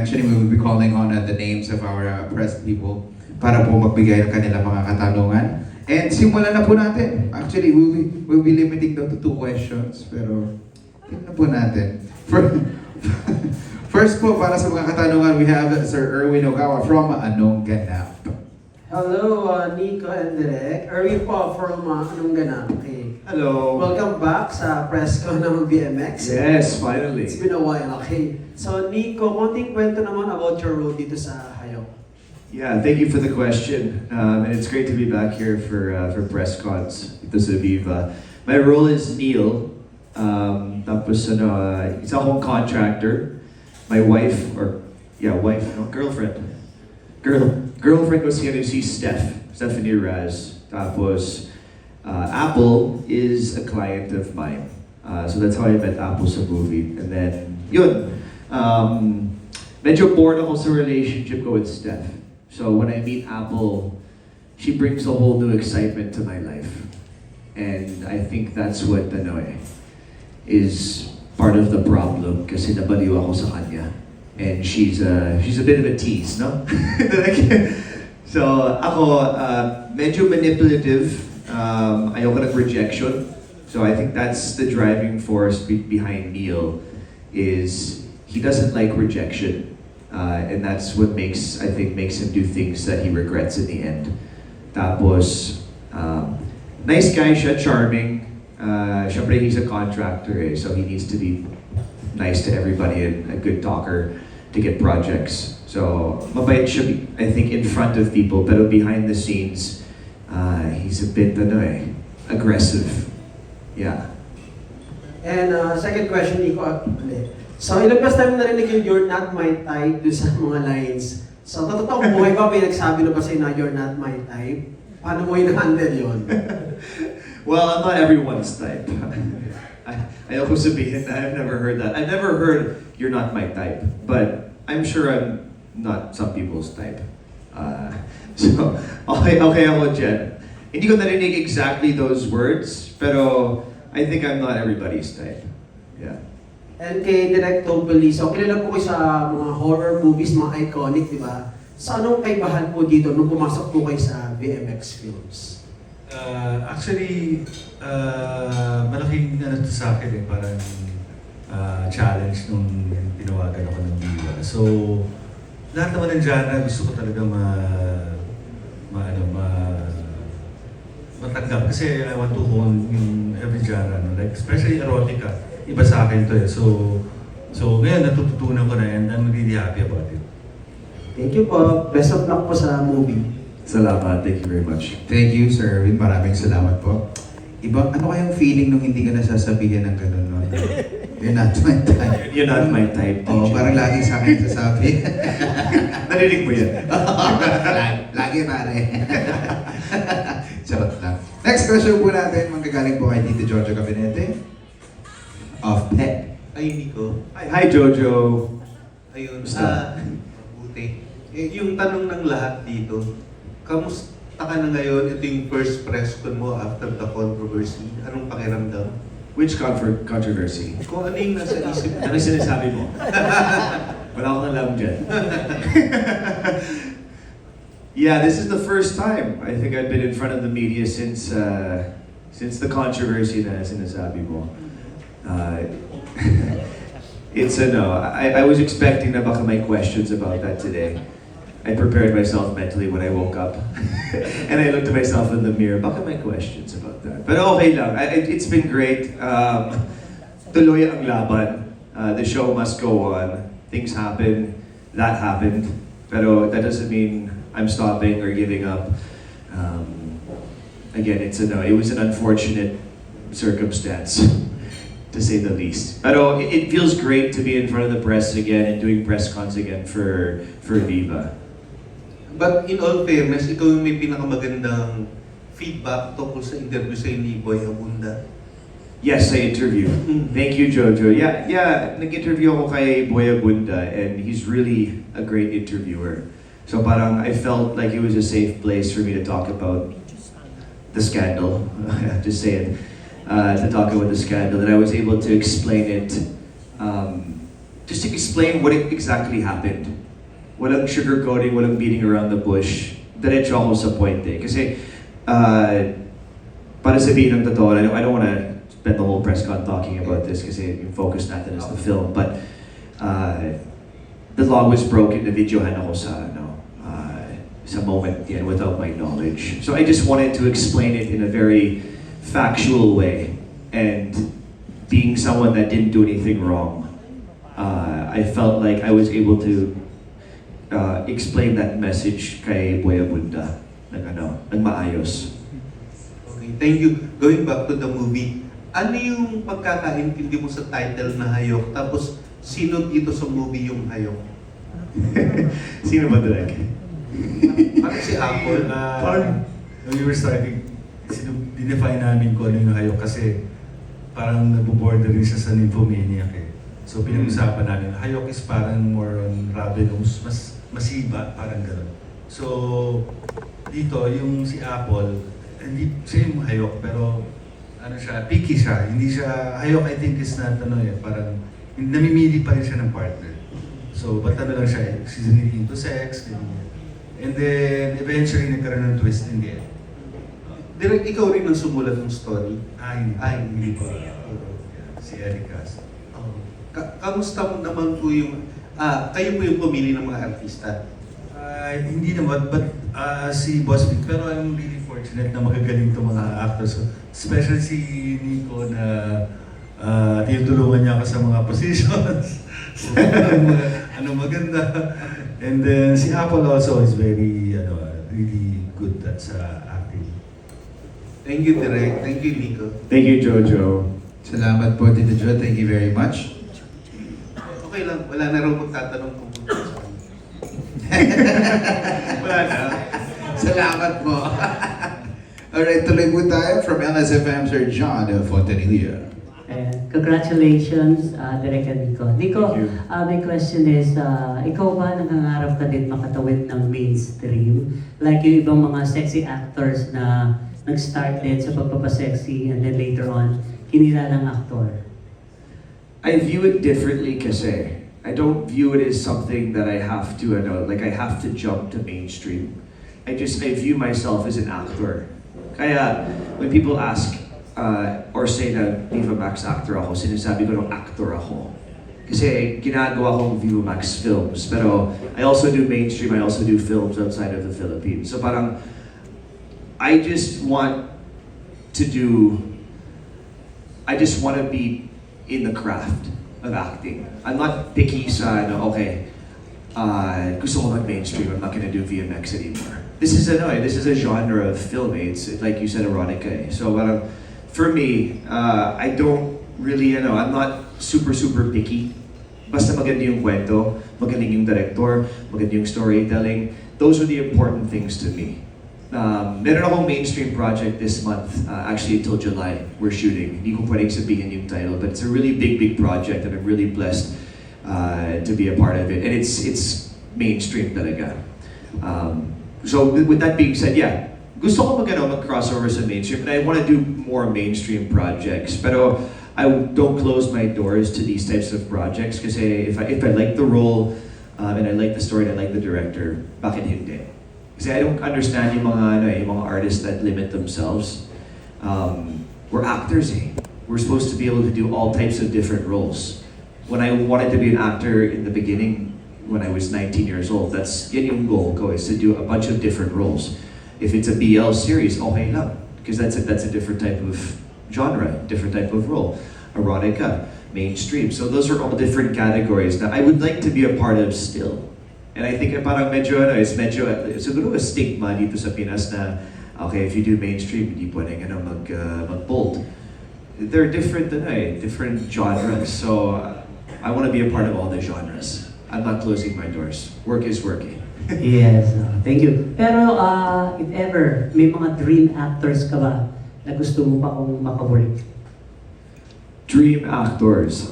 mentioning, we will be calling on the names of our press people para po magbigay ng kanilang mga katanungan. And simulan na po natin. Actually, we'll be limiting down to 2 questions. Pero, tingnan po natin. First po, para sa mga katanungan, we have Sir Erwin Ogawa from Anong Ganap. Hello, Nico and Direk. Erwin po from Anong Ganap. Okay. Hello. Welcome back sa press con ng BMX. Yes, finally. It's been a while, okay. So, Nico, konting kwento naman about your role dito sa Hayok. Yeah, thank you for the question. And it's great to be back here for press cons dito sa Viva. My role is Neil. Tapos isa akong contractor. My wife, girlfriend. Girlfriend ko si Stephanie Raz. Tapos, Apple is a client of mine. So that's how I met Apple sa movie. And then, yun. Medyo bored ako sa relationship ko with Steph. So when I meet Apple, she brings a whole new excitement to my life. And I think that's what is part of the problem kasi nabaliw ako sa kanya. And she's a bit of a tease, no? So ako, medyo manipulative, ayoko ng rejection. So I think that's the driving force behind Neil, is he doesn't like rejection. And that's what makes him do things that he regrets in the end. Tapos, nice guy siya, charming. Syempre, he's a contractor, so he needs to be nice to everybody and a good talker to get projects. So, mabait siya, I think, in front of people, pero behind the scenes, he's a bit, aggressive. Yeah. And second question, Nico. So, ilang pas time narinig yung "You're not my type" doon sa mga lines. So, totoong buhay ba pinagsabi na ba sa'yo na "You're not my type"? Paano mo in-handle yun? Well, I'm not everyone's type. Ayoko sabihin na I've never heard that. I've never heard "you're not my type," but I'm sure I'm not some people's type. So, okay ako dyan. Hindi ko narinig exactly those words, pero I think I'm not everybody's type. Yeah. And kay Direk Tobeli, so kilala po kayo sa mga horror movies, mga iconic, di ba? So anong kaibahan po dito nung pumasok po kayo sa BMX Films? Actually, malaking to sa akin parang challenge nung tinawagan ako ng Viva. So, lahat naman ng genre gusto ko talaga matanggap kasi I want to hone in every genre, no? Like especially erotica. Iba sa akin to eh. So ngayon natututunan ko na and I'm really happy about it. Thank you po. Best of luck po sa movie. Salamat. Thank you very much. Thank you, Sir Erwin. Maraming salamat po. Ano kayang feeling nung hindi ka nasasabihin ng gano'n? No? You're not my type. You're not my type. Oo, parang lagi sa akin sasabi. Narinig mo yan. Lagi pare. Charot lang. Next question po natin, manggagaling po kay Tito Jojo Cabinete of PEP. Ay, Nico. Hi, Jojo. Ayun. Basta. Mabuti. Yung tanong ng lahat dito, kamusta ka na ngayon? Ito yung first press con mo after the controversy. Anong pakiramdam? Which controversy? Kung ano yung nasa isip Ano yung sinasabi mo? Wala akong alam dyan. Yeah, this is the first time I think I've been in front of the media since the controversy na sinasabi mo. It's a no. I was expecting na baka may questions about that today. I prepared myself mentally when I woke up. And I looked at myself in the mirror, baka may questions about that. But okay lang, it's been great. Tuloy ang laban. The show must go on. Things happen. That happened. Pero that doesn't mean I'm stopping or giving up. Again, it's a no. It was an unfortunate circumstance, to say the least. Pero it feels great to be in front of the press again and doing press cons again for Viva. But in all fairness, ikaw yung may pinakamagandang feedback tungkol sa interview sa ni Boy Abunda. Yes, I interviewed. Thank you, Jojo. Yeah, nag-interview ako kay Boy Abunda and he's really a great interviewer. So parang I felt like it was a safe place for me to talk about the scandal. I have to say it. To talk about the scandal, and I was able to explain it just to explain what exactly happened. Walang sugarcoating, walang beating around the bush. Diretso ako sa point eh. Kasi, para sabihin ng totoo, I don't want to spend the whole press con talking about this kasi yung focus natin is the film. But, the law was broken, na-videohan ako sa moment yan without my knowledge. So I just wanted to explain it in a very factual way. And being someone that didn't do anything wrong, I felt like I was able to explain that message kay Boy Abunda ng maayos. Okay, thank you. Going back to the movie, ano yung pagkakaintindi mo sa title na Hayok? Tapos, sino dito sa movie yung Hayok? Sino ba direct? Parang si Apple. When we were starting, dinefine namin kung ano yung hayok kasi parang nag-border rin siya sa nymphomaniac eh. So pinag-usapan namin, hayok is parang more on ravenous, mas masiba, parang gano'n. So dito, yung si Apple, hindi siya yung hayok, pero ano siya, picky siya. Hindi siya, hayok I think is not parang namimili pa rin siya ng partner. So, ba't lang siya, she's really into sex, ganyan. And then, eventually, nagkaroon ng twist in the end. Direct, ikaw rin ang sumulat ng story. Hindi pa. Si Erica. Kamusta mo naman po yung, kayo po yung pumili ng mga artista? Hindi naman, but si Boss Vic, pero I'm really fortunate na magagaling itong mga actors. Especially si Nico na tinutulungan niya ako sa mga positions. ano maganda. And then si Apple also is very, really good at sa acting. Thank you, Direk. Thank you, Nico. Thank you, Jojo. Salamat po, Tito Jo. Thank you very much. Okay lang, wala na raw magtatanong kung Wala na. Salamat po. Alright, tuloy po tayo from LSFM, Sir John Fontanilla. Congratulations, Direk and Nico. Nico, Thank you. my question is, ikaw ba nangangarap ka din makatawid ng mainstream? Like yung ibang mga sexy actors na nag-start din sa pagpapasexy and then later on, kinilalang actor. I view it differently kasi I don't view it as something that I have to, I have to jump to mainstream. I view myself as an actor. Kaya, when people ask, or say na Viva Max actor ako, sinasabi ko ng actor ako. Kasi ginagawa kong Viva Max films, pero I also do mainstream, I also do films outside of the Philippines. So parang, I just want to be in the craft of acting. I'm not picky sa, gusto ko mag-mainstream, I'm not gonna do VMX anymore. This is a genre of film, it's like you said, erotica. So parang, for me, I don't really, I'm not super picky. Basta maganda yung kwento, magaling yung director, maganda yung storytelling. Those are the important things to me. Meron akong mainstream project this month, actually until July, we're shooting. Hindi ko pwedeng sabihin yung title, but it's a really big project and I'm really blessed to be a part of it. And it's mainstream talaga. So with that being said, yeah, gusto ko mag-crossover sa mainstream, and I want to do more mainstream projects. Pero I don't close my doors to these types of projects kasi if I like the role and I like the story and I like the director, bakit hindi? Kasi I don't understand yung mga artists that limit themselves. We're actors eh. We're supposed to be able to do all types of different roles. When I wanted to be an actor in the beginning, when I was 19 years old, that's yan yung goal ko, is to do a bunch of different roles. If it's a BL series, okay lang. Because that's a different type of genre, different type of role. Erotica, mainstream. So those are all different categories that I would like to be a part of still. And I think parang siguro a stigma dito sa Pinas na, okay, if you do mainstream, hindi pwedeng mag-bold. They're different different genres. So I want to be a part of all the genres. I'm not closing my doors. Work is working. Yes, thank you. Pero if ever, may mga dream actors ka ba na gusto mo pa kong makawork? Dream actors.